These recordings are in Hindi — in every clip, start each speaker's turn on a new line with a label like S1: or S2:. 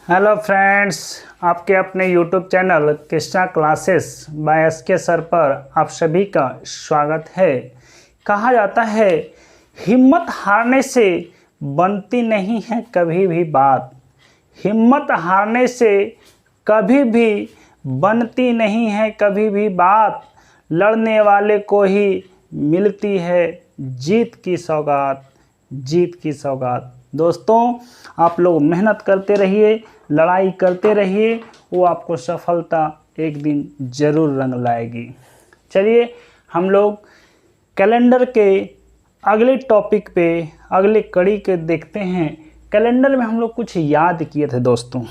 S1: हेलो फ्रेंड्स, आपके अपने YouTube channel Krishna classes by SK sir पर आप सभी का स्वागत है। कहा जाता है हिम्मत हारने से बनती नहीं है कभी भी बात। हिम्मत हारने से कभी भी बनती नहीं है कभी भी बात। लड़ने वाले को ही मिलती है जीत की सौगात, जीत की सौगात। दोस्तों, आप लोग मेहनत करते रहिए, लड़ाई करते रहिए, वो आपको सफलता एक दिन ज़रूर रंग लाएगी। चलिए हम लोग कैलेंडर के अगले टॉपिक पे, अगले कड़ी के देखते हैं। कैलेंडर में हम लोग कुछ याद किए थे दोस्तों।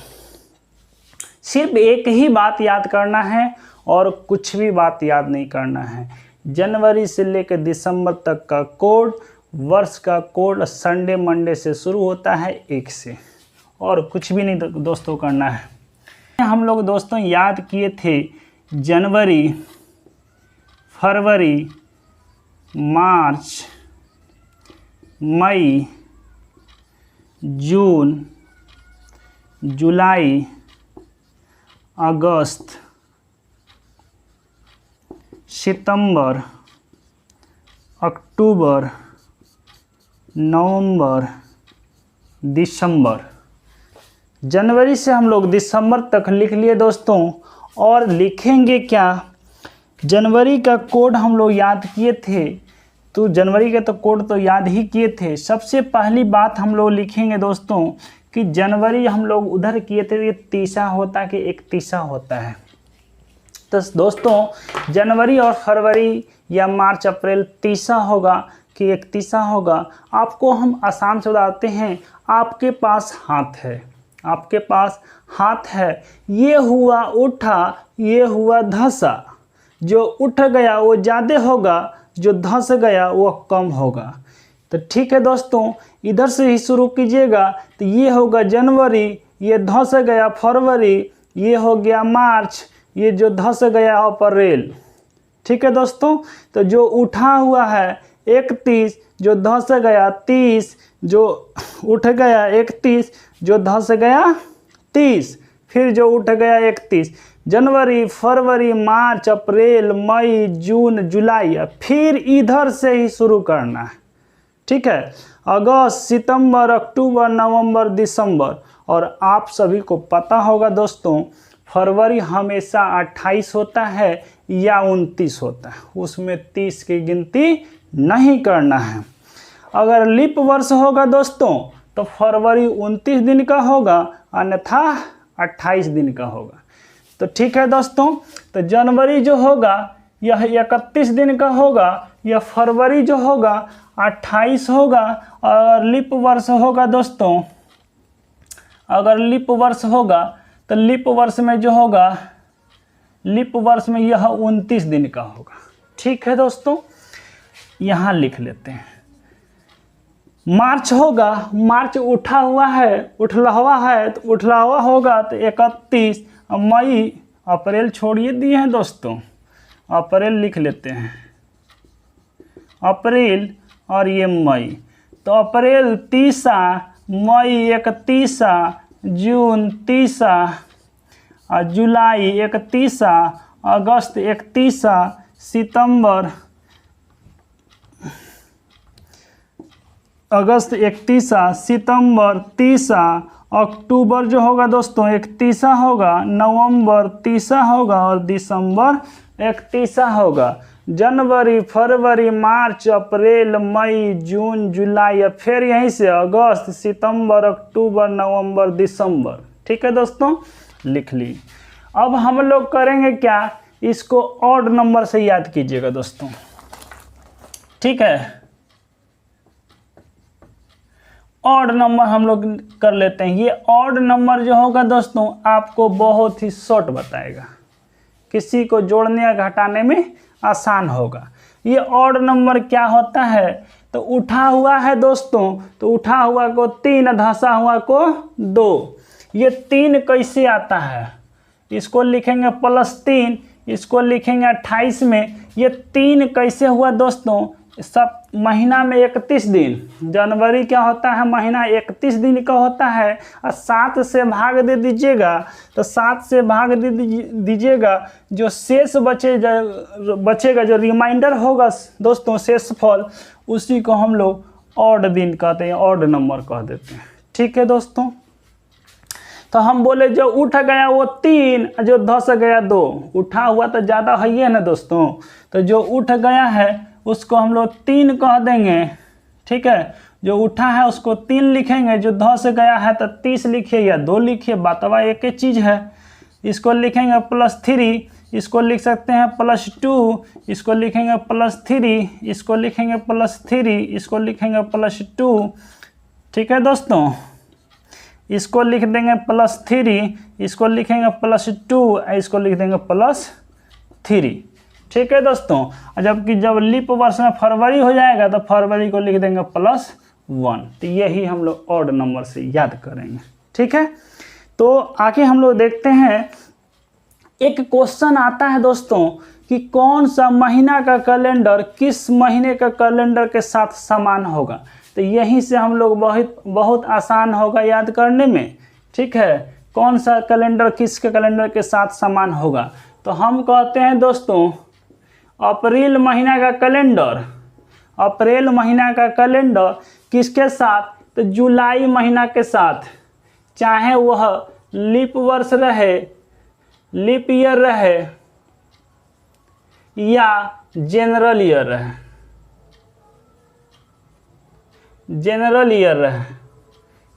S1: सिर्फ एक ही बात याद करना है और कुछ भी बात याद नहीं करना है। जनवरी से लेकर दिसंबर तक का कोड, वर्ष का कोड संडे मंडे से शुरू होता है 1 से, और कुछ भी नहीं दोस्तों करना है। हम लोग दोस्तों याद किए थे जनवरी, फरवरी, मार्च, मई, जून, जुलाई, अगस्त, सितंबर, अक्टूबर, नवंबर, दिसंबर। जनवरी से हम लोग दिसंबर तक लिख लिए दोस्तों। और लिखेंगे क्या? जनवरी का कोड हम लोग याद किए थे, तो जनवरी का तो कोड तो याद ही किए थे। सबसे पहली बात हम लोग लिखेंगे दोस्तों कि जनवरी हम लोग उधर किए थे ये 30 होता कि 31 होता है। तो दोस्तों जनवरी और फरवरी या मार्च अप्रैल 30 होगा कि 31 होगा। आपको हम आसान से बताते हैं। आपके पास हाथ है, आपके पास हाथ है। ये हुआ उठा, ये हुआ धंसा। जो उठ गया वो ज़्यादा होगा, जो धंस गया वो कम होगा। तो ठीक है दोस्तों, इधर से ही शुरू कीजिएगा। तो ये होगा जनवरी, ये धंस गया फरवरी, ये हो गया मार्च, ये जो धंस गया अप्रैल। ठीक है दोस्तों, तो जो उठा हुआ है 31, जो धंस गया 30, जो उठ गया 31, जो धंस गया 30, फिर जो उठ गया 31। जनवरी, फरवरी, मार्च, अप्रैल, मई, जून, जुलाई, फिर इधर से ही शुरू करना है। ठीक है, अगस्त, सितंबर, अक्टूबर, नवंबर, दिसंबर। और आप सभी को पता होगा दोस्तों, फरवरी हमेशा 28 होता है या 29 होता है, उसमें 30 की गिनती नहीं करना है। अगर लीप वर्ष होगा दोस्तों तो फरवरी 29 दिन का होगा, अन्यथा 28 दिन का होगा। तो ठीक है दोस्तों, तो जनवरी जो होगा यह 31 दिन का होगा, यह फरवरी जो होगा 28 होगा। और लीप वर्ष होगा दोस्तों, अगर लीप वर्ष होगा तो लीप वर्ष में जो होगा, लीप वर्ष में यह 29 दिन का होगा। ठीक है दोस्तों, यहाँ लिख लेते हैं। मार्च होगा, मार्च उठा हुआ है, उठलहवा है, तो उठलहवा होगा तो 31। मई, अप्रैल छोड़िए दिए हैं दोस्तों, अप्रैल लिख लेते हैं, अप्रैल, और ये मई। तो अप्रैल 30, मई 31, जून 30, जुलाई 31, अगस्त 31, सितंबर, अगस्त 31, सितंबर 30, अक्टूबर जो होगा दोस्तों 31 होगा, नवंबर 30 होगा और दिसंबर 31 होगा। जनवरी, फरवरी, मार्च, अप्रैल, मई, जून, जुलाई, फिर यहीं से अगस्त, सितंबर, अक्टूबर, नवंबर, दिसंबर। ठीक है दोस्तों, लिख ली। अब हम लोग करेंगे क्या, इसको ऑड नंबर से याद कीजिएगा दोस्तों। ठीक है, ऑड नंबर हम लोग कर लेते हैं। ये ऑड नंबर जो होगा दोस्तों आपको बहुत ही शॉर्ट बताएगा, किसी को जोड़ने या घटाने में आसान होगा। ये ऑड नंबर क्या होता है, तो उठा हुआ है दोस्तों, तो उठा हुआ को 3, धंसा हुआ को 2। ये 3 कैसे आता है, इसको लिखेंगे +3, इसको लिखेंगे 28 में। ये 3 कैसे हुआ दोस्तों, सब महीना में 31 दिन, जनवरी क्या होता है महीना 31 दिन का होता है, और 7 से भाग दे दीजिएगा, तो 7 से भाग दे दीजिएगा, जो शेष बचेगा जो रिमाइंडर होगा दोस्तों शेषफल, उसी को हम लोग ऑड दिन कहते हैं, ऑड नंबर कह देते हैं। ठीक है दोस्तों, तो हम बोले जो उठ गया वो 3, जो धस गया 2, उठा हुआ तो ज़्यादा है ही ना दोस्तों, तो जो उठ गया है उसको हम लोग 3 कह देंगे। ठीक है, जो उठा है उसको 3 लिखेंगे, जो धस गया है तो 30 लिखिए या 2 लिखिए, बातवा एक ही चीज़ है। इसको लिखेंगे +3, इसको लिख सकते हैं +2, इसको लिखेंगे +3, इसको लिखेंगे +3, इसको लिखेंगे +2। ठीक है दोस्तों, इसको लिख देंगे +3, इसको लिखेंगे +2, इसको लिख देंगे +3। ठीक है दोस्तों, जबकि जब लीप वर्ष में फरवरी हो जाएगा तो फरवरी को लिख देंगे +1। तो यही हम लोग ऑड नंबर से याद करेंगे। ठीक है, तो आगे हम लोग देखते हैं, एक क्वेश्चन आता है दोस्तों कि कौन सा महीना का कैलेंडर किस महीने का कैलेंडर के साथ समान होगा। तो यहीं से हम लोग बहुत आसान होगा याद करने में। ठीक है, कौन सा कैलेंडर किसके कैलेंडर के साथ समान होगा, तो हम कहते हैं दोस्तों अप्रैल महीना का कैलेंडर, अप्रैल महीना का कैलेंडर किसके साथ, तो जुलाई महीना के साथ, चाहे वह लीप वर्ष रहे, लीप ईयर रहे या जनरल ईयर रहे, जनरल ईयर रहे,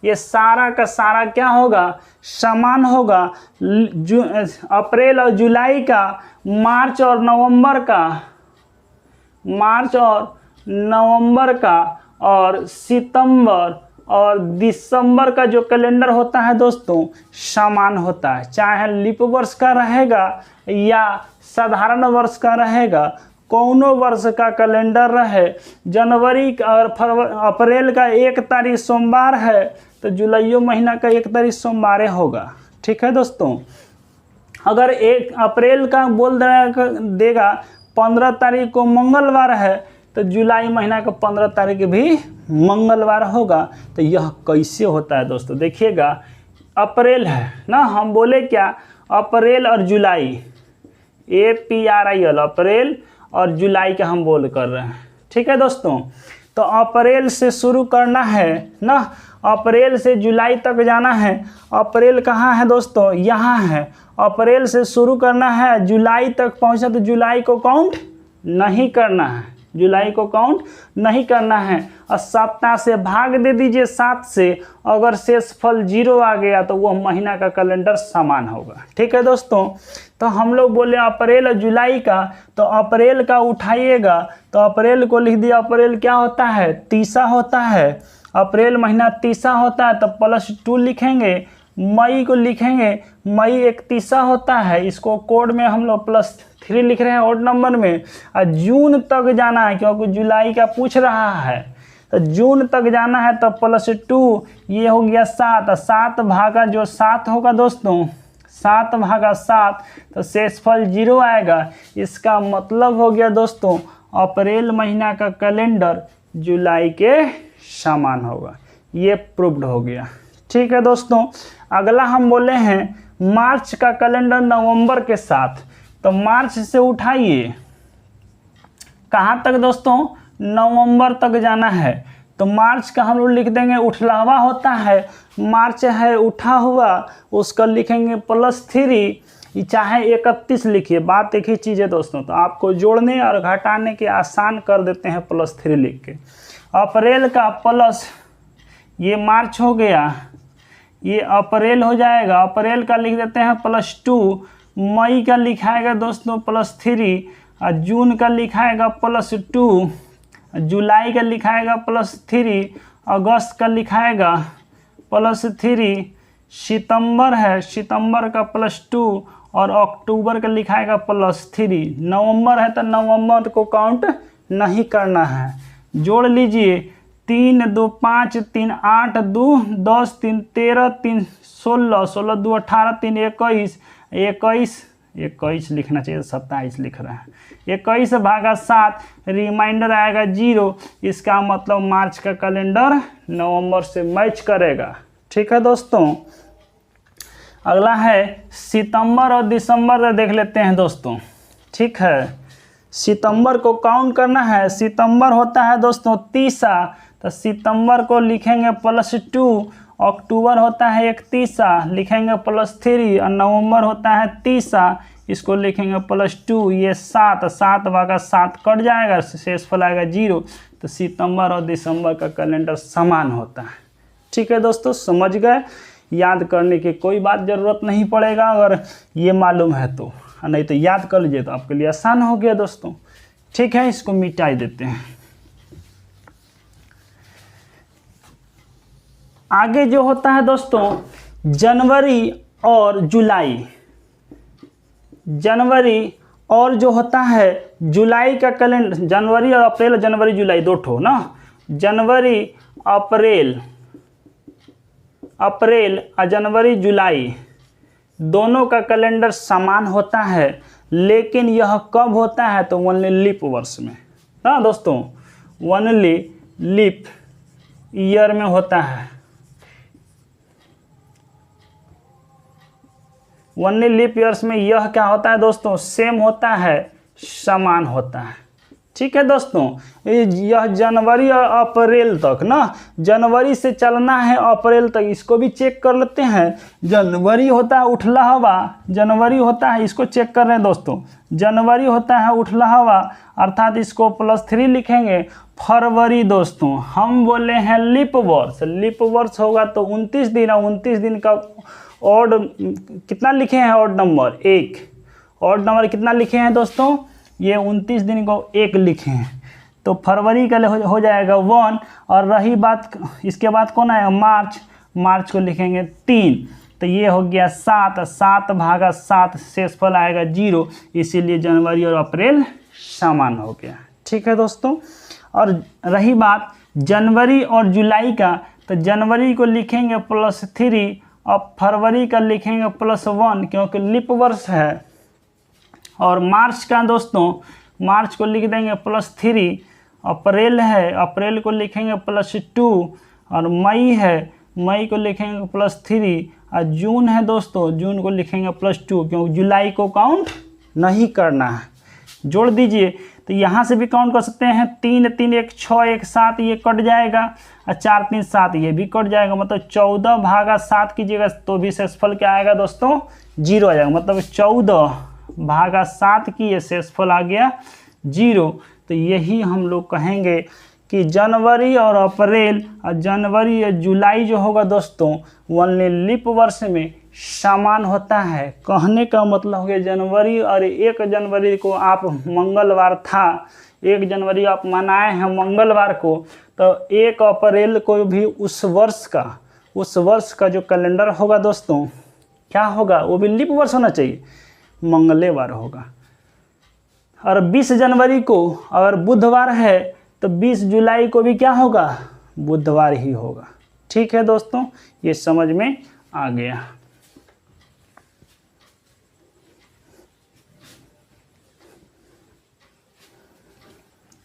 S1: ये सारा का सारा क्या होगा, समान होगा। अप्रैल और जुलाई का, मार्च और नवंबर का, मार्च और नवंबर का, और सितंबर और दिसंबर का जो कैलेंडर होता है दोस्तों समान होता है, चाहे लीप वर्ष का रहेगा या साधारण वर्ष का रहेगा, कौनो वर्ष का कैलेंडर रहे। जनवरी और अप्रैल का 1 तारीख सोमवार है तो जुलाई महीना का 1 तारीख सोमवार होगा। ठीक है दोस्तों, अगर 1 अप्रैल का बोल देगा 15 तारीख को मंगलवार है तो जुलाई महीना का 15 तारीख भी मंगलवार होगा। तो यह कैसे होता है दोस्तों, देखिएगा अप्रैल है ना, हम बोले क्या अप्रैल और जुलाई, APRIL, अप्रैल और जुलाई का हम बोल कर रहे हैं। ठीक है दोस्तों, तो अप्रैल से शुरू करना है ना, अप्रैल से जुलाई तक जाना है। अप्रैल कहाँ है दोस्तों, यहाँ है। अप्रैल से शुरू करना है, जुलाई तक पहुँचा तो जुलाई को काउंट नहीं करना है, जुलाई को काउंट नहीं करना है, और सप्ताह से भाग दे दीजिए 7 से, अगर शेषफल 0 आ गया तो वह महीना का कैलेंडर समान होगा। ठीक है दोस्तों, तो हम लोग बोले अप्रैल और जुलाई का, तो अप्रैल का उठाइएगा तो अप्रैल को लिख दिया, अप्रैल क्या होता है, 30 होता है, अप्रैल महीना 30 होता है तो +2 लिखेंगे। मई को लिखेंगे, मई 31 होता है, इसको कोड में हम लोग +3 लिख रहे हैं ऑड नंबर में। और जून तक जाना है क्योंकि जुलाई का पूछ रहा है, तो जून तक जाना है तो +2, ये हो गया 7, 7 भागा जो 7 होगा दोस्तों, 7 भागा 7 तो शेषफल 0 आएगा। इसका मतलब हो गया दोस्तों अप्रैल महीना का कैलेंडर जुलाई के समान होगा, ये प्रूव्ड हो गया। ठीक है दोस्तों, अगला हम बोले हैं मार्च का कैलेंडर नवंबर के साथ, तो मार्च से उठाइए, कहाँ तक दोस्तों, नवंबर तक जाना है, तो मार्च का हम लोग लिख देंगे, उठलावा होता है, मार्च है उठा हुआ, उसका लिखेंगे +3, चाहे 31 लिखिए, बात एक ही चीज़ है दोस्तों, तो आपको जोड़ने और घटाने के आसान कर देते हैं +3 लिख के। अप्रैल का प्लस, ये मार्च हो गया, ये अप्रैल हो जाएगा, अप्रैल का लिख देते हैं +2, मई का लिखाएगा दोस्तों +3, और जून का लिखाएगा +2, जुलाई का लिखाएगा +3, अगस्त का लिखाएगा +3, सितंबर है, सितंबर का +2, और अक्टूबर का लिखाएगा +3, नवंबर है तो नवंबर को काउंट नहीं करना है। जोड़ लीजिए, 3 2 5 3 8 2 10 3 13 3 16 16 2 18 3 21 21 21 लिखना चाहिए, 27 लिख रहा है। 21/7 रिमाइंडर आएगा 0। इसका मतलब मार्च का कैलेंडर नवंबर से मैच करेगा। ठीक है दोस्तों, अगला है सितंबर और दिसंबर देख लेते हैं दोस्तों। ठीक है, सितंबर को काउंट करना है। सितंबर होता है दोस्तों 30, तो सितंबर को लिखेंगे +2। अक्टूबर होता है 31, लिखेंगे +3। और नवंबर होता है 30, इसको लिखेंगे +2। ये 7/7 कट जाएगा, शेषफल आएगा 0। तो सितंबर और दिसंबर का कैलेंडर समान होता है। ठीक है दोस्तों, समझ गए। याद करने की कोई बात ज़रूरत नहीं पड़ेगा अगर ये मालूम है तो, नहीं तो याद कर लीजिए तो आपके लिए आसान हो गया दोस्तों। ठीक है, इसको मिटा देते हैं। आगे जो होता है दोस्तों जनवरी और जुलाई। जनवरी और जो होता है जुलाई का कैलेंडर, जनवरी और अप्रैल, जनवरी जुलाई दो ठो ना, जनवरी अप्रैल और जनवरी जुलाई दोनों का कैलेंडर समान होता है। लेकिन यह कब होता है तो ओनली लीप वर्ष में ना दोस्तों, ओनली लीप ईयर में होता है। ओनली लीप ईयर्स में यह क्या होता है दोस्तों, सेम होता है, समान होता है। ठीक है दोस्तों, यह जनवरी और अप्रैल तक ना, जनवरी से चलना है अप्रैल तक, इसको भी चेक कर लेते हैं। जनवरी होता है उठला हवा, जनवरी होता है, इसको चेक कर रहे हैं दोस्तों, जनवरी होता है उठला हवा, अर्थात इसको +3 लिखेंगे। फरवरी दोस्तों हम बोले हैं लीप वर्ष, लीप वर्ष होगा तो 29 दिन, और 29 दिन का ऑड कितना लिखे हैं, ऑड नंबर 1। ऑड नंबर कितना लिखे हैं दोस्तों, ये 29 दिन को 1 लिखे हैं, तो फरवरी का हो जाएगा 1। और रही बात इसके बाद कौन आएगा, मार्च, मार्च को लिखेंगे 3, तो ये हो गया 7/7 शेषफल आएगा 0। इसीलिए जनवरी और अप्रैल समान हो गया। ठीक है दोस्तों, और रही बात जनवरी और जुलाई का, तो जनवरी को लिखेंगे +3 और फरवरी का लिखेंगे +1 क्योंकि लीप वर्ष है। और मार्च का दोस्तों, मार्च को लिख देंगे +3। अप्रैल है, अप्रैल को लिखेंगे +2। और मई है, मई को लिखेंगे +3। और जून है दोस्तों, जून को लिखेंगे +2 क्योंकि जुलाई को काउंट नहीं करना है। जोड़ दीजिए तो यहाँ से भी काउंट कर सकते हैं, 3 3 1 6 1 7 ये कट जाएगा, और 4 3 7 ये भी कट जाएगा, मतलब 14/7 कीजिएगा तो भी शेषफल क्या आएगा दोस्तों, 0 आ जाएगा। मतलब 14/7 की ये शेषफल आ गया 0। तो यही हम लोग कहेंगे कि जनवरी और अप्रैल और जनवरी और जुलाई जो होगा दोस्तों ओनली लीप वर्ष में समान होता है। कहने का मतलब हो गया जनवरी और 1 जनवरी को आप मंगलवार था, 1 जनवरी आप मनाए हैं मंगलवार को, तो 1 अप्रैल को भी उस वर्ष का जो कैलेंडर होगा दोस्तों क्या होगा, वो भी लीप वर्ष होना चाहिए, मंगलवार होगा। और 20 जनवरी को अगर बुधवार है तो 20 जुलाई को भी क्या होगा, बुधवार ही होगा। ठीक है दोस्तों, ये समझ में आ गया।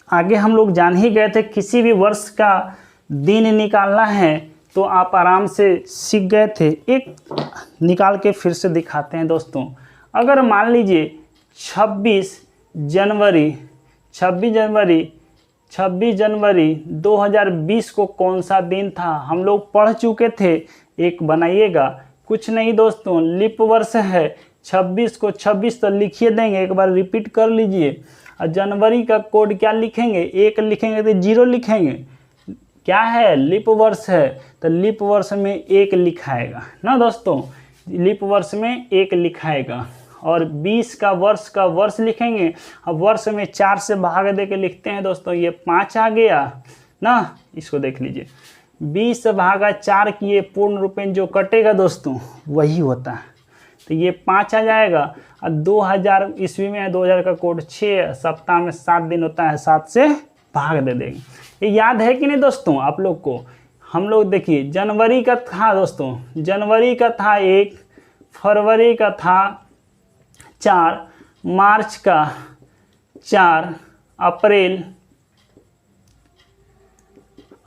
S1: आगे हम लोग जान ही गए थे, किसी भी वर्ष का दिन निकालना है तो आप आराम से सीख गए थे। एक निकाल के फिर से दिखाते हैं दोस्तों। अगर मान लीजिए 26 जनवरी 2020 को कौन सा दिन था, हम लोग पढ़ चुके थे, एक बनाइएगा। कुछ नहीं दोस्तों, लीप वर्ष है, 26 को 26 तो लिखिए देंगे, एक बार रिपीट कर लीजिए। और जनवरी का कोड क्या लिखेंगे, 1 लिखेंगे तो 0 लिखेंगे, क्या है, लीप वर्ष है, तो लीप वर्ष में 1 लिखाएगा ना दोस्तों, लीप वर्ष में 1 लिखाएगा। और 20 का वर्ष लिखेंगे, अब वर्ष में 4 से भाग दे के लिखते हैं दोस्तों, ये 5 आ गया ना, इसको देख लीजिए, 20/4 किए पूर्ण रूपेण जो कटेगा दोस्तों वही होता है, तो ये 5 आ जाएगा। और 2000 ईस्वी में है, 2000 का कोड 6, सप्ताह में 7 दिन होता है, 7 से भाग दे देंगे। ये याद है कि नहीं दोस्तों आप लोग को। हम लोग देखिए जनवरी का था दोस्तों, जनवरी का था 1, फरवरी का था 4, मार्च का 4,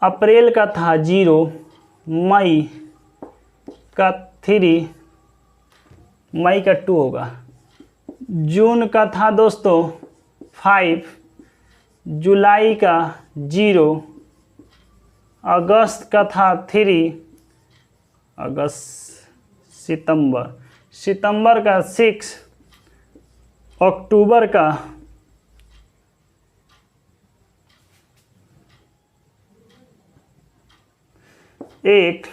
S1: अप्रैल का था 0, मई का 3, मई का 2 होगा, जून का था दोस्तों 5, जुलाई का 0, अगस्त का था 3, अगस्त, सितंबर का 6, अक्टूबर का 1,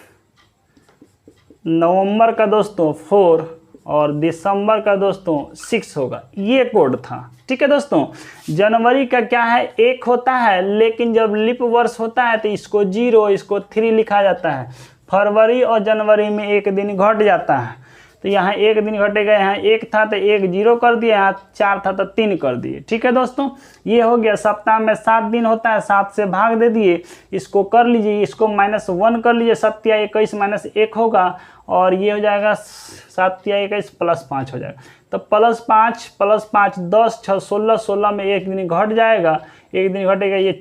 S1: नवंबर का दोस्तों 4 और दिसंबर का दोस्तों 6 होगा। ये कोड था। ठीक है दोस्तों, जनवरी का क्या है 1 होता है, लेकिन जब लीप वर्ष होता है तो इसको 0, इसको 3 लिखा जाता है। फरवरी और जनवरी में 1 दिन घट जाता है, तो यहाँ 1 दिन घटेगा, यहाँ 1 था तो 1 0 कर दिए, यहाँ 4 था तो 3 कर दिए। ठीक है दोस्तों, ये हो गया। सप्ताह में 7 दिन होता है, 7 से भाग दे दिए, इसको कर लीजिए, इसको -1 कर लीजिए, 7 या 21 -1 होगा और ये हो जाएगा 7 या 21 +5 हो जाएगा। तो +5 +5 10 6 16, 16 में 1 दिन घट जाएगा, 1 दिन घटेगा, ये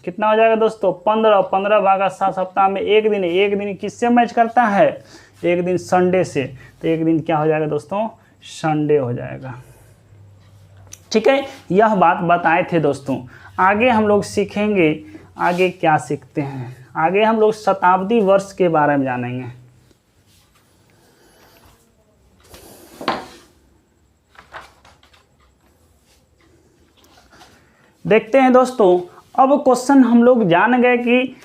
S1: कितना हो जाएगा दोस्तों 15, 15 भागा 7, सप्ताह में 1 दिन, 1 दिन किससे मैच करता है, 1 दिन संडे से, तो 1 दिन क्या हो जाएगा दोस्तों, संडे हो जाएगा। ठीक है, यह बात बताए थे दोस्तों। आगे हम लोग सीखेंगे, आगे क्या सीखते हैं, आगे हम लोग शताब्दी वर्ष के बारे में जानेंगे। देखते हैं दोस्तों, अब क्वेश्चन हम लोग जान गए कि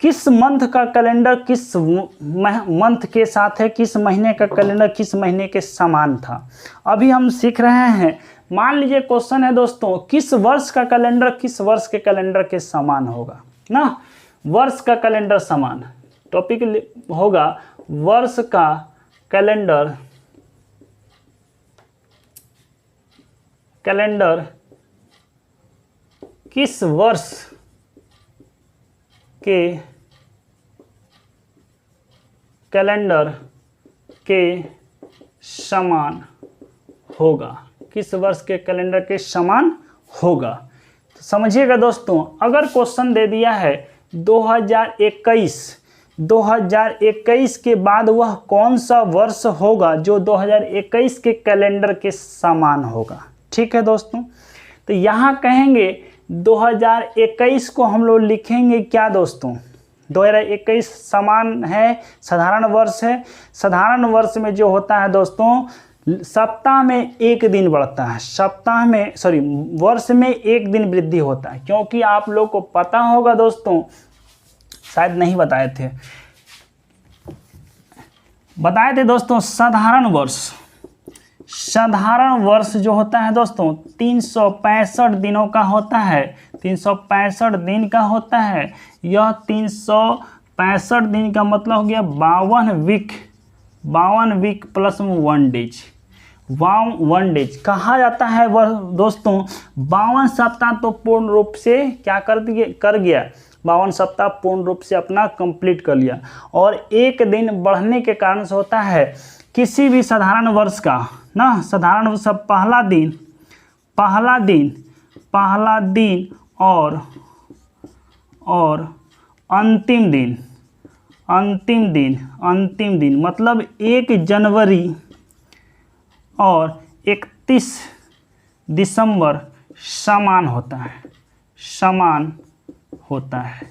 S1: किस मंथ का कैलेंडर किस मंथ के साथ है, किस महीने का कैलेंडर किस महीने के समान था। अभी हम सीख रहे हैं, मान लीजिए क्वेश्चन है दोस्तों, किस वर्ष का कैलेंडर किस वर्ष के कैलेंडर के समान होगा ना, वर्ष का कैलेंडर समान, टॉपिक होगा वर्ष का कैलेंडर किस वर्ष के कैलेंडर के समान होगा, किस वर्ष के कैलेंडर के समान होगा। तो समझिएगा दोस्तों, अगर क्वेश्चन दे दिया है 2021 के बाद वह कौन सा वर्ष होगा जो 2021 के कैलेंडर के समान होगा। ठीक है दोस्तों, तो यहाँ कहेंगे 2021 को हम लोग लिखेंगे क्या दोस्तों, 2021 समान है, साधारण वर्ष है। साधारण वर्ष में जो होता है दोस्तों, सप्ताह में 1 दिन बढ़ता है, वर्ष में 1 दिन वृद्धि होता है। क्योंकि आप लोग को पता होगा दोस्तों, शायद नहीं बताए थे दोस्तों, साधारण वर्ष जो होता है दोस्तों 365 दिनों का होता है, 365 दिन का होता है। यह 365 दिन का मतलब हो गया 52 वीक प्लस 1 डेज, 1 डेज कहा जाता है वह दोस्तों। 52 सप्ताह तो पूर्ण रूप से क्या कर गया, 52 सप्ताह पूर्ण रूप से अपना कंप्लीट कर लिया। और 1 दिन बढ़ने के कारण से होता है किसी भी साधारण वर्ष का ना, साधारण वर्ष पहला दिन और अंतिम दिन मतलब 1 जनवरी और 31 दिसंबर समान होता है।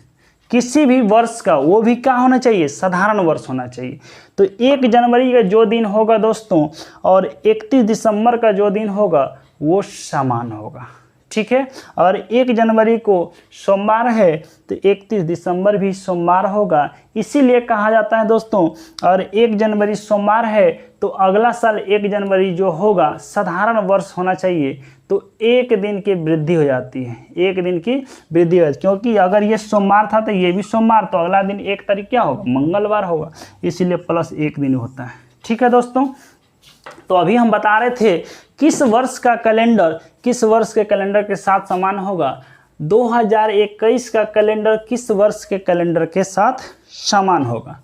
S1: किसी भी वर्ष का, वो भी क्या होना चाहिए, साधारण वर्ष होना चाहिए। तो 1 जनवरी का जो दिन होगा दोस्तों और 31 दिसंबर का जो दिन होगा वो समान होगा। ठीक है, और 1 जनवरी को सोमवार है तो 31 दिसंबर भी सोमवार होगा, इसीलिए कहा जाता है दोस्तों। और 1 जनवरी सोमवार है तो अगला साल 1 जनवरी जो होगा साधारण वर्ष होना चाहिए, तो 1 दिन की वृद्धि हो जाती है, 1 दिन की वृद्धि हो जाती है। क्योंकि अगर ये सोमवार था तो ये भी सोमवार, तो अगला दिन 1 तारीख क्या होगा, मंगलवार होगा, इसीलिए प्लस 1 दिन होता है। ठीक है दोस्तों, तो अभी हम बता रहे थे किस वर्ष का कैलेंडर किस वर्ष के कैलेंडर के साथ समान होगा। 2021 का कैलेंडर किस वर्ष के कैलेंडर के साथ समान होगा।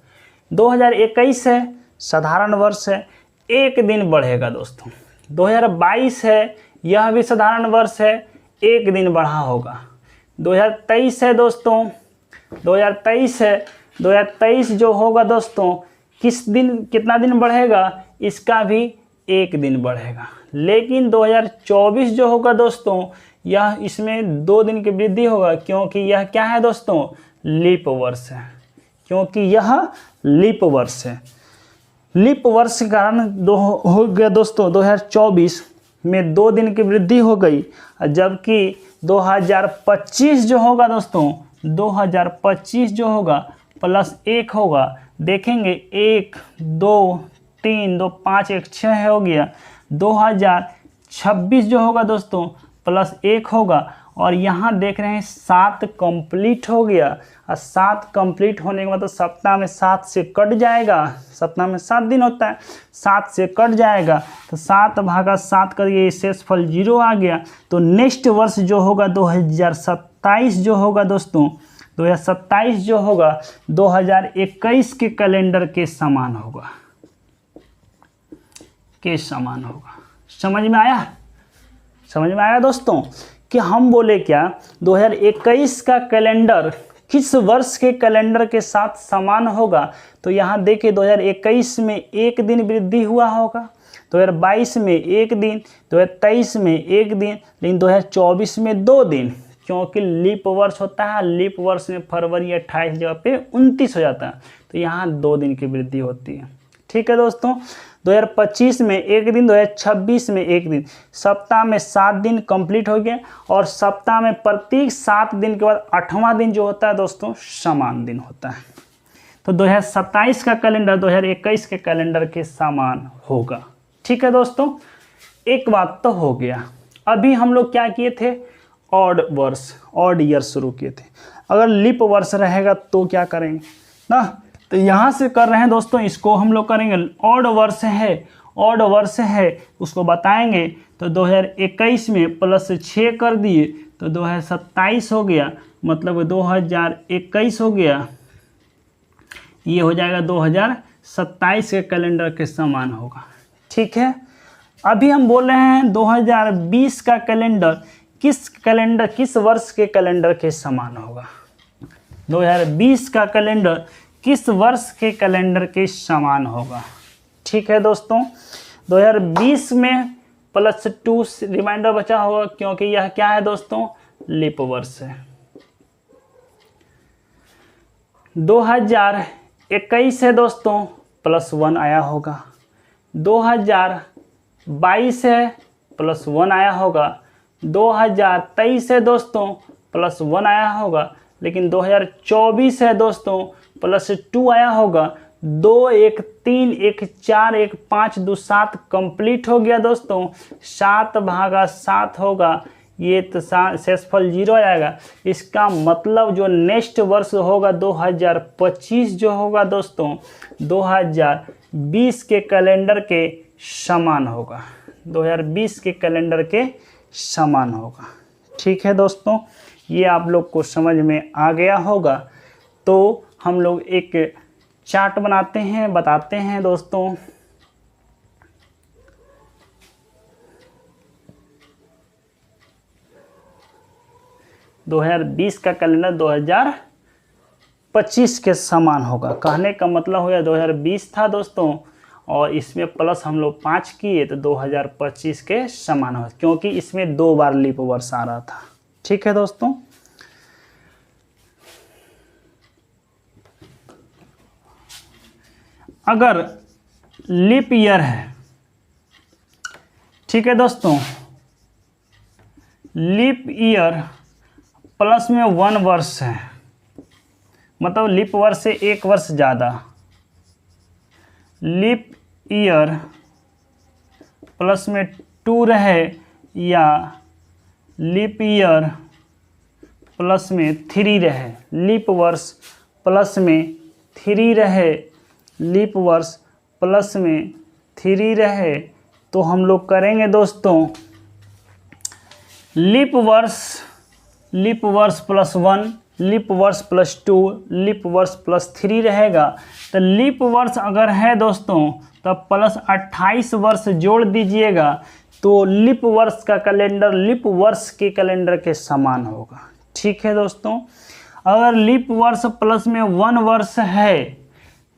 S1: 2021 है, साधारण वर्ष है, 1 दिन बढ़ेगा दोस्तों, 2022 है, यह भी साधारण वर्ष है, एक दिन बढ़ा होगा। 2023 है दोस्तों, 2023 है, 2023 जो होगा दोस्तों किस दिन कितना दिन बढ़ेगा, इसका भी एक दिन बढ़ेगा। लेकिन 2024 जो होगा दोस्तों यह इसमें 2 दिन की वृद्धि होगा, क्योंकि यह क्या है दोस्तों, लीप वर्ष है, क्योंकि यह लीप वर्ष है। लीप वर्ष के कारण हो गया दोस्तों 2024 में 2 दिन की वृद्धि हो गई, जबकि 2025 जो होगा दोस्तों 2025 जो होगा +1 होगा। देखेंगे 1 2 3 2 5 1 6 हो गया। 2026 जो होगा दोस्तों +1 होगा, और यहाँ देख रहे हैं 7 कंप्लीट हो गया। और 7 कंप्लीट होने के मतलब सप्ताह में 7 से कट जाएगा, सप्ताह में 7 दिन होता है, 7 से कट जाएगा तो 7/7 करिए, शेषफल 0 आ गया। तो नेक्स्ट वर्ष जो होगा 2027 जो होगा दोस्तों 2027 जो होगा 2021 के कैलेंडर के समान होगा, के समान होगा। समझ में आया, समझ में आया दोस्तों कि हम बोले क्या 2021 का कैलेंडर किस वर्ष के कैलेंडर के साथ समान होगा। तो यहाँ देखिए 2021 में 1 दिन वृद्धि हुआ होगा, 2022 में 1 दिन, 2023 में 1 दिन, लेकिन 2024 में 2 दिन, क्योंकि लीप वर्ष होता है। लीप वर्ष में फरवरी 28 जगह पे 29 हो जाता है, तो यहाँ 2 दिन की वृद्धि होती है। ठीक है दोस्तों, 2025 में 1 दिन, 2026 में 1 दिन, सप्ताह में 7 दिन कंप्लीट हो गया। और सप्ताह में प्रत्येक 7 दिन के बाद 8वां दिन जो होता है दोस्तों समान दिन होता है। तो 2027 का कैलेंडर 2021 के कैलेंडर के समान होगा। ठीक है दोस्तों, एक बात तो हो गया। अभी हम लोग क्या किए थे, ऑड वर्ष, ऑड ईयर शुरू किए थे। अगर लीप वर्ष रहेगा तो क्या करेंगे ना, तो यहाँ से कर रहे हैं दोस्तों, इसको हम लोग करेंगे। ऑड वर्ष है, ऑड वर्ष है उसको बताएंगे। तो 2021 में +6 कर दिए तो 2027 हो गया, मतलब 2021 हो गया, ये हो जाएगा 2027 के कैलेंडर के समान होगा। ठीक है, अभी हम बोल रहे हैं 2020 का कैलेंडर किस वर्ष के कैलेंडर के समान होगा। 2020 का कैलेंडर किस वर्ष के कैलेंडर के समान होगा। ठीक है दोस्तों, 2020 में +2 रिमाइंडर बचा होगा, क्योंकि यह क्या है दोस्तों, लीप वर्ष है। 2021 है दोस्तों +1 आया होगा। 2022 है +1 आया होगा। 2023 है दोस्तों +1 आया होगा। लेकिन 2024 है दोस्तों +2 आया होगा। 2 1 3 1 4 1 5 2 7 कंप्लीट हो गया दोस्तों। 7/7 होगा, ये तो शेषफल 0 आएगा। इसका मतलब जो नेक्स्ट वर्ष होगा 2025 जो होगा दोस्तों 2020 के कैलेंडर के समान होगा, 2020 के कैलेंडर के समान होगा। ठीक है दोस्तों, ये आप लोग को समझ में आ गया होगा। तो हम लोग एक चार्ट बनाते हैं, बताते हैं दोस्तों। दो 2020 का कैलेंडर 2025 के समान होगा। कहने का मतलब हो गया 2020 था दोस्तों, और इसमें प्लस हम लोग 5 किए तो 2025 के समान हो, क्योंकि इसमें 2 बार लीप वर्ष आ रहा था। ठीक है दोस्तों, अगर लीप ईयर है, ठीक है दोस्तों, लीप ईयर प्लस में 1 वर्ष है, मतलब लीप वर्ष से 1 वर्ष ज़्यादा। लीप ईयर प्लस में 2 रहे या लीप ईयर प्लस में 3 रहे, लीप वर्ष प्लस में 3 रहे, लीप वर्ष प्लस में 3 रहे, तो हम लोग करेंगे दोस्तों लीप वर्ष +1 लीप वर्ष +2, लीप वर्ष +3 रहेगा। तो लीप वर्ष अगर है दोस्तों तो +28 वर्ष जोड़ दीजिएगा, तो लीप वर्ष का कैलेंडर लीप वर्ष के कैलेंडर के समान होगा। ठीक है दोस्तों, अगर लीप वर्ष प्लस में 1 वर्ष है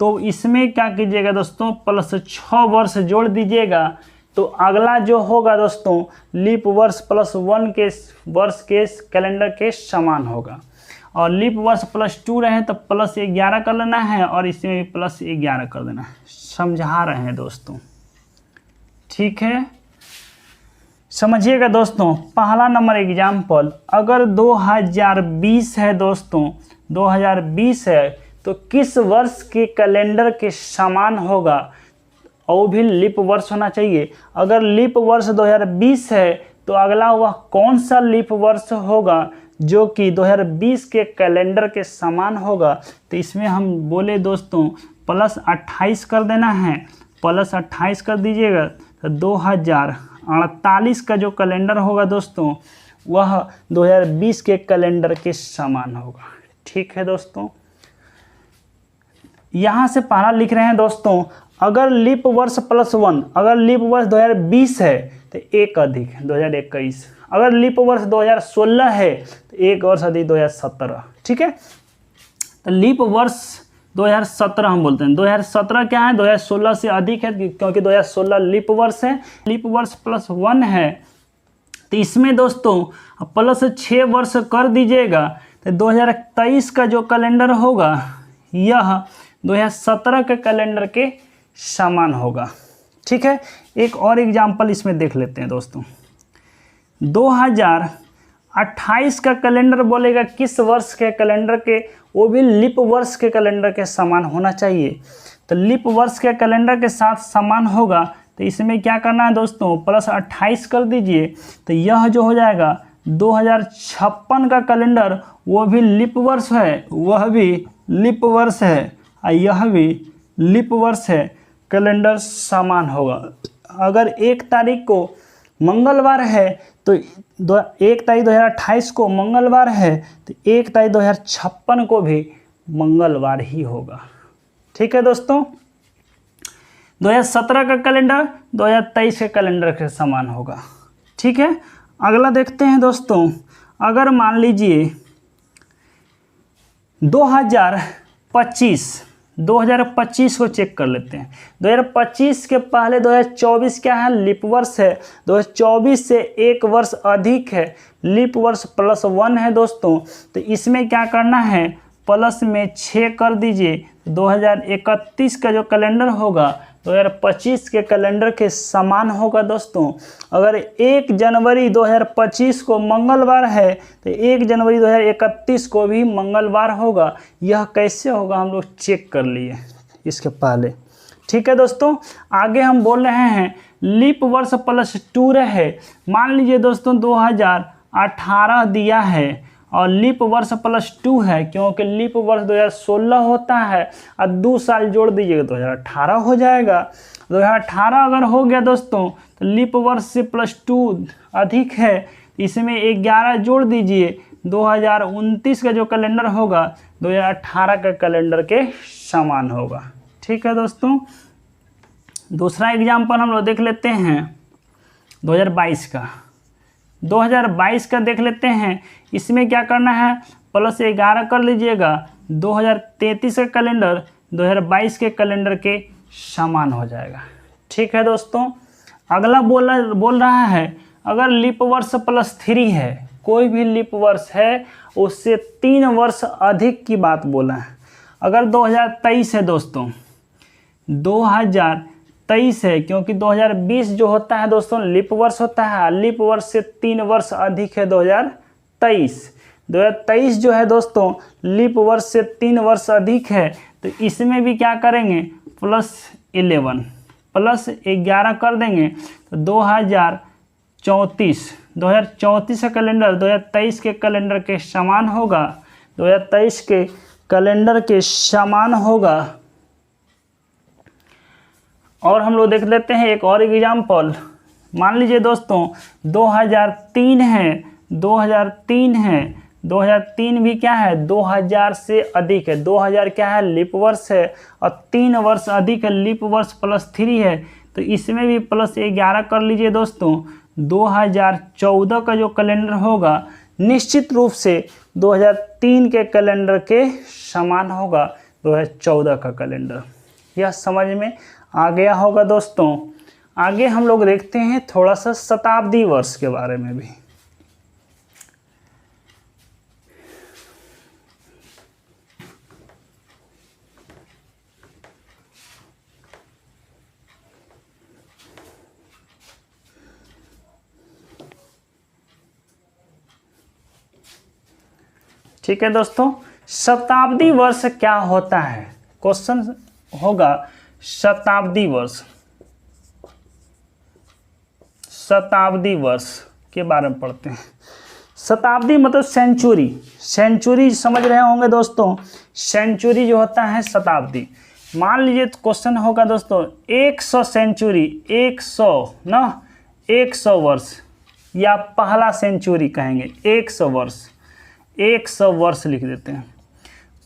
S1: तो इसमें क्या कीजिएगा दोस्तों, +6 वर्ष जोड़ दीजिएगा, तो अगला जो होगा दोस्तों लीप वर्ष +1 के वर्ष के कैलेंडर के समान होगा। और लीप वर्ष +2 रहे तो +11 कर लेना है और इसमें भी +11 कर देना है। समझा रहे हैं दोस्तों, ठीक है। समझिएगा दोस्तों, पहला नंबर एग्जाम्पल, अगर 2020 है दोस्तों, 2020 है तो किस वर्ष के कैलेंडर के समान होगा, और भी लीप वर्ष होना चाहिए। अगर लीप वर्ष 2020 है तो अगला वह कौन सा लीप वर्ष होगा जो कि 2020 के कैलेंडर के समान होगा। तो इसमें हम बोले दोस्तों +28 कर देना है, +28 कर दीजिएगा, तो 2048 का जो कैलेंडर होगा दोस्तों वह 2020 के कैलेंडर के समान होगा। ठीक है दोस्तों, यहाँ से पहला लिख रहे हैं दोस्तों, अगर लीप वर्ष +1, अगर लीप वर्ष 2020 है तो 1 अधिक 2021, अगर लीप वर्ष 2016 है तो 1 वर्ष अधिक 2017। ठीक है, तो लीप वर्ष 2017 हम बोलते हैं, 2017 क्या है, 2016 से अधिक है क्योंकि 2016 लीप वर्ष है। लीप वर्ष +1 है तो इसमें दोस्तों +6 वर्ष कर दीजिएगा, तो 2023 का जो कैलेंडर होगा यह 2017 के कैलेंडर के समान होगा। ठीक है, एक और एग्जाम्पल इसमें देख लेते हैं दोस्तों। 2028 का कैलेंडर बोलेगा किस वर्ष के कैलेंडर के, वो भी लीप वर्ष के कैलेंडर के समान होना चाहिए। तो लीप वर्ष के कैलेंडर के साथ समान होगा, तो इसमें क्या करना है दोस्तों, +28 कर दीजिए, तो यह जो हो जाएगा 2056 का कैलेंडर, वो भी लीप वर्ष है, वह भी लीप वर्ष है, और यह भी लीप वर्ष है, कैलेंडर समान होगा। अगर 1 तारीख को मंगलवार है तो 1 तारीख 2028 को मंगलवार है तो 1 तारीख 2056 को भी मंगलवार ही होगा। ठीक है दोस्तों, 2017 का कैलेंडर 2023 के कैलेंडर के समान होगा। ठीक है, अगला देखते हैं दोस्तों, अगर मान लीजिए 2025 को चेक कर लेते हैं। 2025 के पहले 2024 क्या है, लीप वर्ष है, 2024 से 1 वर्ष अधिक है, लीप वर्ष +1 है दोस्तों। तो इसमें क्या करना है, प्लस में 6 कर दीजिए, 2031 का जो कैलेंडर होगा 2025 के कैलेंडर के समान होगा दोस्तों। अगर 1 जनवरी 2025 को मंगलवार है तो 1 जनवरी 2031 को भी मंगलवार होगा। यह कैसे होगा हम लोग चेक कर लिए इसके पहले। ठीक है दोस्तों, आगे हम बोल रहे हैं लीप वर्ष +2 रहे। मान लीजिए दोस्तों 2018 दिया है और लीप वर्ष +2 है, क्योंकि लीप वर्ष 2016 होता है और 2 साल जोड़ दीजिएगा 2018 हो जाएगा। 2018 अगर हो गया दोस्तों तो लीप वर्ष से +2 अधिक है, इसमें 11 जोड़ दीजिए, 2029 का जो कैलेंडर होगा 2018 के कैलेंडर के समान होगा। ठीक है दोस्तों, दूसरा एग्जाम्पल हम लोग देख लेते हैं 2022 का। 2022 का देख लेते हैं, इसमें क्या करना है, +11 कर लीजिएगा, 2033 का कैलेंडर 2022 के कैलेंडर के समान हो जाएगा। ठीक है दोस्तों, अगला बोल रहा है अगर लीप वर्ष +3 है, कोई भी लीप वर्ष है उससे 3 वर्ष अधिक की बात बोला है। अगर 2023 है दोस्तों, 2023 है, क्योंकि 2020 जो होता है दोस्तों लीप वर्ष होता है, लीप वर्ष से 3 वर्ष अधिक है 2023 जो है दोस्तों लीप वर्ष से 3 वर्ष अधिक है। तो इसमें भी क्या करेंगे, +11 कर देंगे, तो 2034 का कैलेंडर 2023 के कैलेंडर के समान होगा, 2023 के कैलेंडर के समान होगा। और हम लोग देख लेते हैं एक और एग्जाम्पल। मान लीजिए दोस्तों 2003 है, 2003 भी क्या है 2000 से अधिक है, 2000 क्या है लीप वर्ष है, और 3 वर्ष अधिक है, लीप वर्ष +3 है, तो इसमें भी +11 कर लीजिए दोस्तों। 2014 का जो कैलेंडर होगा निश्चित रूप से 2003 के कैलेंडर के समान होगा 2014 का कैलेंडर। यह समझ में आ गया होगा दोस्तों। आगे हम लोग देखते हैं थोड़ा सा शताब्दी वर्ष के बारे में भी। ठीक है दोस्तों, शताब्दी वर्ष क्या होता है, क्वेश्चन होगा शताब्दी वर्ष। शताब्दी वर्ष के बारे में पढ़ते हैं। शताब्दी मतलब सेंचुरी, सेंचुरी समझ रहे होंगे दोस्तों, सेंचुरी जो होता है शताब्दी। मान लीजिए क्वेश्चन होगा दोस्तों 100 सेंचुरी, 100 ना 100 वर्ष, या पहला सेंचुरी कहेंगे 100 वर्ष, 100 वर्ष लिख देते हैं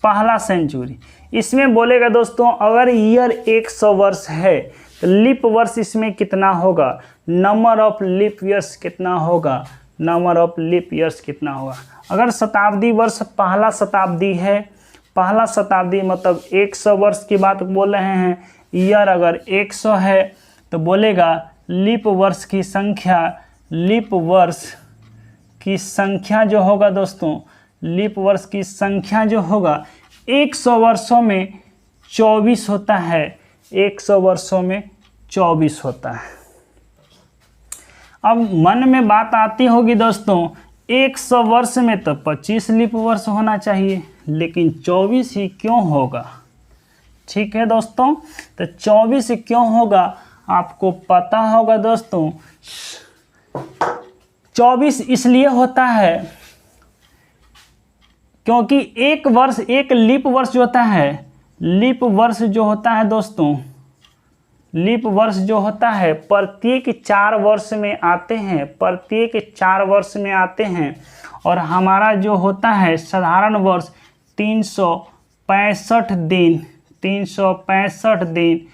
S1: पहला सेंचुरी। इसमें बोलेगा दोस्तों अगर ईयर 100 वर्ष है तो लीप वर्ष इसमें कितना होगा, नंबर ऑफ लीप ईयर्स कितना होगा, नंबर ऑफ लीप ईयर्स कितना होगा। अगर शताब्दी वर्ष पहला शताब्दी है, पहला शताब्दी मतलब 100 वर्ष की बात बोल रहे हैं, ईयर अगर 100 है तो बोलेगा लीप वर्ष की संख्या, लीप वर्ष की संख्या जो होगा दोस्तों, लीप वर्ष की संख्या जो होगा 100 वर्षों में 24 होता है, 100 वर्षों में 24 होता है। अब मन में बात आती होगी दोस्तों 100 वर्ष में तो 25 लीप वर्ष होना चाहिए, लेकिन 24 ही क्यों होगा। ठीक है दोस्तों, तो 24 क्यों होगा आपको पता होगा दोस्तों। 24 इसलिए होता है क्योंकि एक वर्ष, एक लीप वर्ष जो होता है, लीप वर्ष जो होता है दोस्तों, लीप वर्ष जो होता है प्रत्येक 4 वर्ष में आते हैं, प्रत्येक 4 वर्ष में आते हैं। और हमारा जो होता है साधारण वर्ष 365 दिन, 365 दिन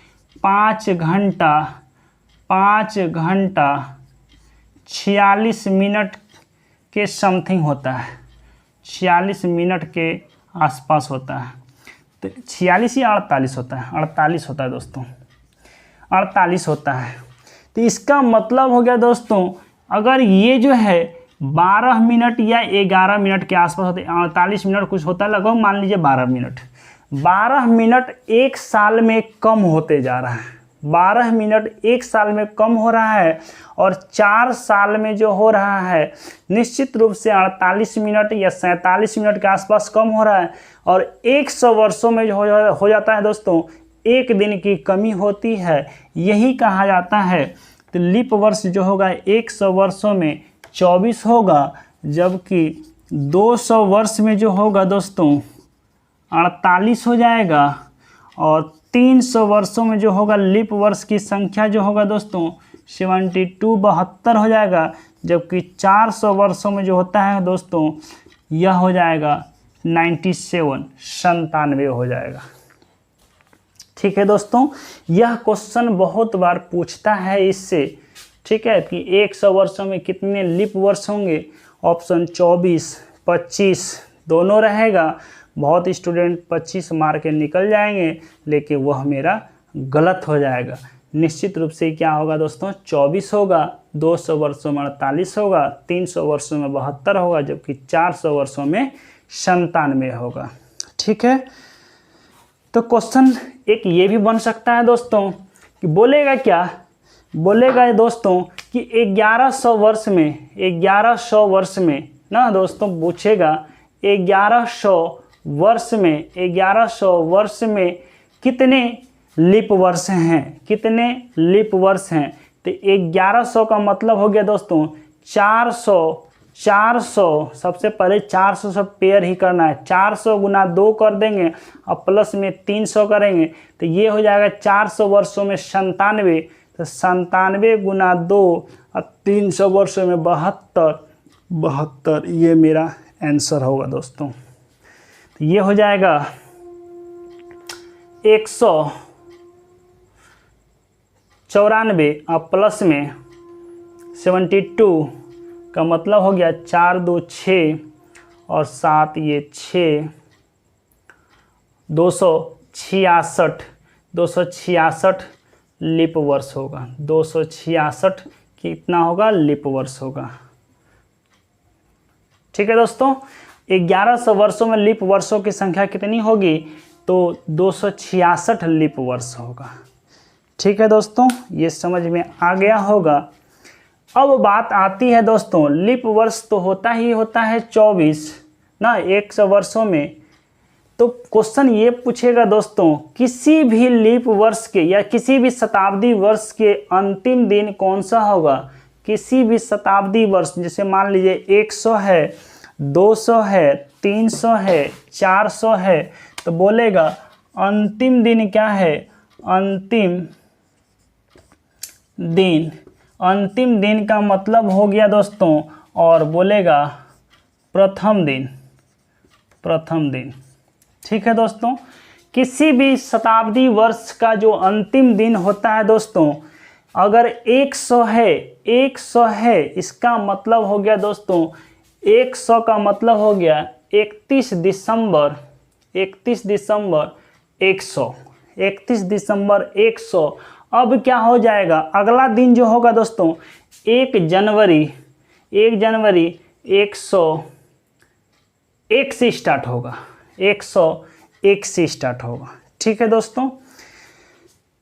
S1: 5 घंटा 46 मिनट के समथिंग होता है, 46 मिनट के आसपास होता है। तो 46 या 48 होता है, 48 होता है दोस्तों, 48 होता है। तो इसका मतलब हो गया दोस्तों अगर ये जो है 12 मिनट या 11 मिनट के आसपास होते, 48 मिनट कुछ होता है लगभग, मान लीजिए 12 मिनट, 12 मिनट एक साल में कम होते जा रहा है, 12 मिनट एक साल में कम हो रहा है, और 4 साल में जो हो रहा है निश्चित रूप से 48 मिनट या 47 मिनट के आसपास कम हो रहा है। और 100 वर्षों में जो हो जाता है दोस्तों 1 दिन की कमी होती है, यही कहा जाता है। तो लीप वर्ष जो होगा 100 वर्षों में 24 होगा, जबकि 200 वर्ष में जो होगा दोस्तों 48 हो जाएगा, और 300 वर्षों में जो होगा लीप वर्ष की संख्या जो होगा दोस्तों 72 हो जाएगा, जबकि 400 वर्षों में जो होता है दोस्तों यह हो जाएगा 97 हो जाएगा। ठीक है दोस्तों, यह क्वेश्चन बहुत बार पूछता है इससे, ठीक है, कि 100 वर्षों में कितने लीप वर्ष होंगे। ऑप्शन 24, 25 दोनों रहेगा। बहुत स्टूडेंट 25 मार के निकल जाएंगे, लेकिन वह मेरा गलत हो जाएगा। निश्चित रूप से क्या होगा दोस्तों 24 होगा, 200 वर्षों में 48 होगा, 300 वर्षों में 72 होगा, जबकि 400 वर्षों में 97 होगा। ठीक है, तो क्वेश्चन एक ये भी बन सकता है दोस्तों कि बोलेगा क्या, बोलेगा दोस्तों कि 1100 वर्ष में ना दोस्तों पूछेगा 1100 वर्ष में कितने लीप वर्ष हैं, कितने लीप वर्ष हैं। तो 1100 का मतलब हो गया दोस्तों 400 सबसे पहले 400 से पेयर ही करना है, 400 गुना 2 कर देंगे और प्लस में 300 करेंगे, तो ये हो जाएगा 400 वर्षों में 97, तो 97 गुना 2 और 300 वर्षों में 72, ये मेरा आंसर होगा दोस्तों। तो ये हो जाएगा 194 और प्लस में 72 का मतलब हो गया 4 2 6 और 7 ये 6, 266 लीप वर्ष होगा। 266 कितना होगा? लीप वर्ष होगा। ठीक है दोस्तों, 1100 वर्षों में लीप वर्षों की संख्या कितनी होगी? तो 266 लीप वर्ष होगा। ठीक है दोस्तों, ये समझ में आ गया होगा। अब बात आती है दोस्तों, लीप वर्ष तो होता ही होता है 24 ना 100 वर्षों में। तो क्वेश्चन ये पूछेगा दोस्तों, किसी भी लीप वर्ष के या किसी भी शताब्दी वर्ष के अंतिम दिन कौन सा होगा? किसी भी शताब्दी वर्ष, जैसे मान लीजिए 100 है, 200 है, 300 है, 400 है, तो बोलेगा अंतिम दिन क्या है? अंतिम दिन। अंतिम दिन का मतलब हो गया दोस्तों, और बोलेगा प्रथम दिन। प्रथम दिन। ठीक है दोस्तों, किसी भी शताब्दी वर्ष का जो अंतिम दिन होता है दोस्तों, अगर 100 है, 100 है, इसका मतलब हो गया दोस्तों, 100 का मतलब हो गया 31 दिसंबर 100, 31 दिसंबर 100। अब क्या हो जाएगा? अगला दिन जो होगा दोस्तों 1 जनवरी 101 से स्टार्ट होगा। 101 से स्टार्ट होगा। ठीक है दोस्तों,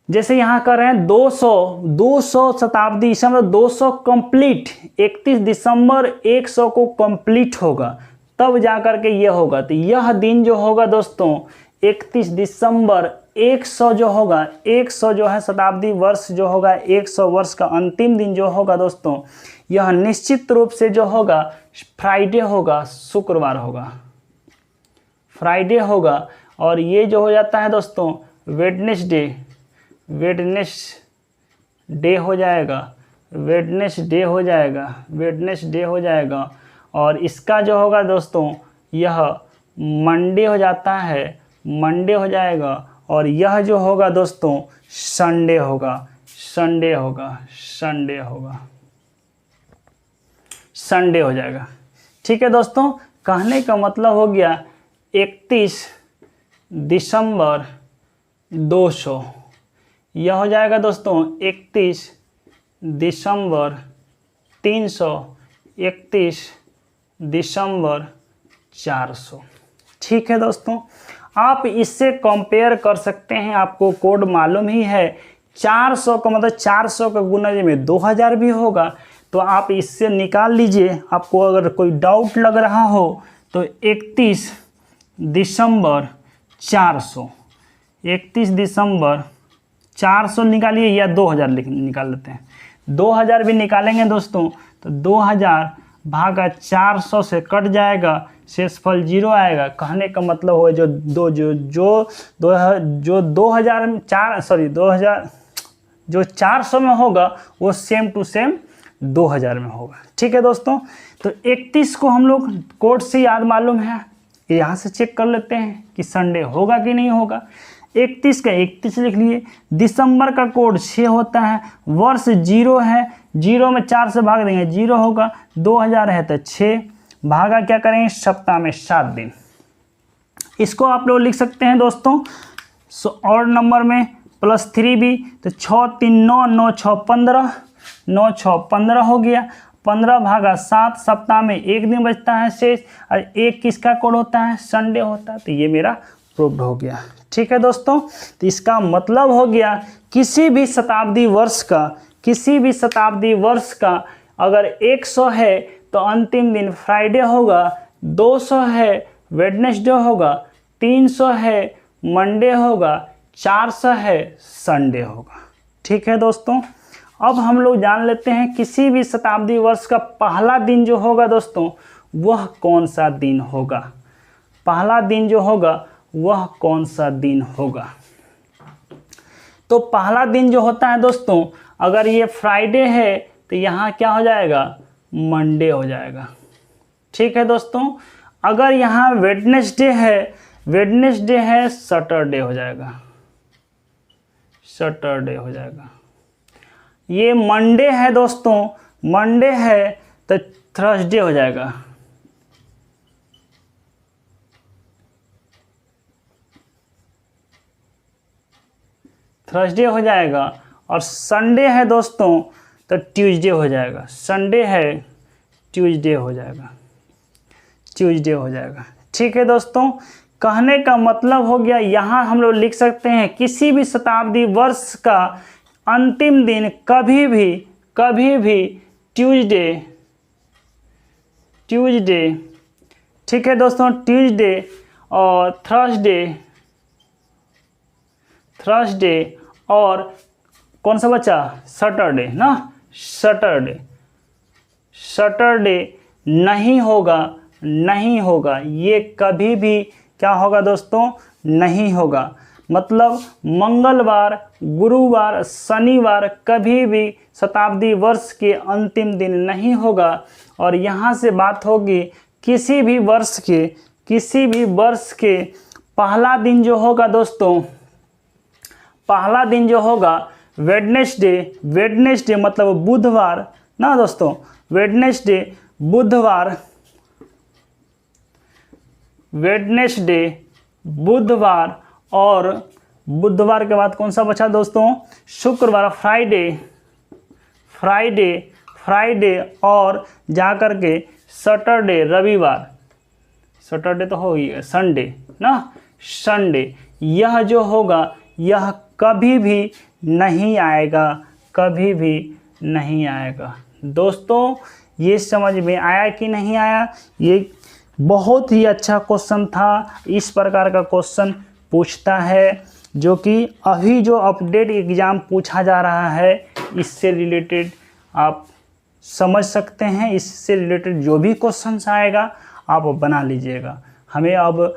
S1: जैसे यहाँ कर रहे हैं 200 शताब्दी, इस समय 200 कंप्लीट, 31 दिसंबर 100 को कंप्लीट होगा, तब जा कर के ये होगा। तो यह दिन जो होगा दोस्तों 31 दिसंबर 100 जो होगा, 100 जो है शताब्दी वर्ष जो होगा, 100 वर्ष का अंतिम दिन जो होगा दोस्तों, यह निश्चित रूप से जो होगा फ्राइडे होगा, शुक्रवार होगा, फ्राइडे होगा। और ये जो हो जाता है दोस्तों वेडनेसडे हो जाएगा, वेडनेसडे हो जाएगा। और इसका जो होगा दोस्तों यह मंडे हो जाता है, मंडे हो जाएगा। और यह जो होगा दोस्तों संडे होगा, संडे हो जाएगा। ठीक है दोस्तों, कहने का मतलब हो गया 31 दिसंबर 200, यह हो जाएगा दोस्तों 31 दिसंबर 300, 31 दिसंबर 400। ठीक है दोस्तों, आप इससे कंपेयर कर सकते हैं, आपको कोड मालूम ही है। 400 का मतलब 400 का गुना में 2000 भी होगा, तो आप इससे निकाल लीजिए। आपको अगर कोई डाउट लग रहा हो तो 31 दिसंबर 400, 31 दिसंबर 400 निकालिए या 2000 निकाल लेते हैं। 2000 भी निकालेंगे दोस्तों तो 2000 भागा 400 से कट जाएगा, शेषफल 0 आएगा। कहने का मतलब हो जो 400 में होगा वो सेम टू सेम 2000 में होगा। ठीक है दोस्तों, तो 31 को हम लोग कोड से याद मालूम है, यहाँ से चेक कर लेते हैं कि संडे होगा कि नहीं होगा। 31 का 31 लिख लिए। दिसंबर का कोड 6 होता है, वर्ष 0 है, 0 में 4 से भाग देंगे 0 होगा, 2000 है तो 6 भागा क्या करेंगे सप्ताह में 7 दिन। इसको आप लोग लिख सकते हैं दोस्तों और नंबर में +3 भी, तो 6 3 9 9 6 15, 9 6 15 हो गया। 15 भागा 7, सप्ताह में 1 दिन बचता है शेष, और 1 किसका कोड होता है? संडे होता है। तो ये मेरा प्रूव्ड हो गया। ठीक है दोस्तों, तो इसका मतलब हो गया किसी भी शताब्दी वर्ष का अगर 100 है तो अंतिम दिन फ्राइडे होगा, 200 है वेडनेसडे होगा, 300 है मंडे होगा, 400 है संडे होगा। ठीक है दोस्तों, अब हम लोग जान लेते हैं किसी भी शताब्दी वर्ष का पहला दिन जो होगा दोस्तों वह कौन सा दिन होगा। पहला दिन जो होगा वह कौन सा दिन होगा? तो पहला दिन जो होता है दोस्तों, अगर ये फ्राइडे है तो यहाँ क्या हो जाएगा? मंडे हो जाएगा। ठीक है दोस्तों, अगर यहाँ वेडनेसडे है सैटरडे हो जाएगा, सैटरडे हो जाएगा। ये मंडे है दोस्तों, मंडे है तो थर्सडे हो जाएगा। थर्सडे हो जाएगा। और संडे है दोस्तों तो ट्यूसडे हो जाएगा। संडे है ट्यूसडे हो जाएगा, ट्यूसडे हो जाएगा। ठीक है दोस्तों, कहने का मतलब हो गया, यहाँ हम लोग लिख सकते हैं किसी भी शताब्दी वर्ष का अंतिम दिन कभी भी ट्यूसडे, ठीक है दोस्तों, ट्यूसडे और थर्सडे और कौन सा बचा, सैटरडे ना, सैटरडे नहीं होगा, ये कभी भी क्या होगा दोस्तों, नहीं होगा। मतलब मंगलवार, गुरुवार, शनिवार कभी भी शताब्दी वर्ष के अंतिम दिन नहीं होगा। और यहाँ से बात होगी किसी भी वर्ष के पहला दिन जो होगा दोस्तों, पहला दिन जो होगा वेडनेसडे मतलब बुधवार ना दोस्तों, वेडनेसडे बुधवार और बुधवार के बाद कौन सा बचा दोस्तों, शुक्रवार, फ्राइडे और जा कर के सैटरडे, रविवार, सैटरडे तो हो गया, संडे ना, संडे। यह जो होगा यह कभी भी नहीं आएगा। दोस्तों ये समझ में आया कि नहीं आया? ये बहुत ही अच्छा क्वेश्चन था। इस प्रकार का क्वेश्चन पूछता है जो कि अभी जो अपडेट एग्ज़ाम पूछा जा रहा है, इससे रिलेटेड आप समझ सकते हैं। इससे रिलेटेड जो भी क्वेश्चंस आएगा आप बना लीजिएगा। हमें अब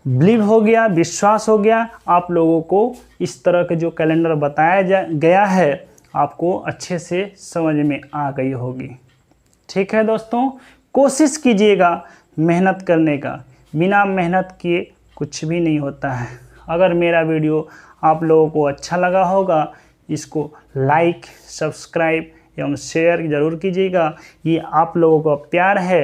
S1: बिलीव हो गया, विश्वास हो गया, आप लोगों को इस तरह के जो कैलेंडर बताया गया है आपको अच्छे से समझ में आ गई होगी। ठीक है दोस्तों, कोशिश कीजिएगा मेहनत करने का। बिना मेहनत किए कुछ भी नहीं होता है। अगर मेरा वीडियो आप लोगों को अच्छा लगा होगा, इसको लाइक, सब्सक्राइब एवं शेयर ज़रूर कीजिएगा। ये आप लोगों का प्यार है।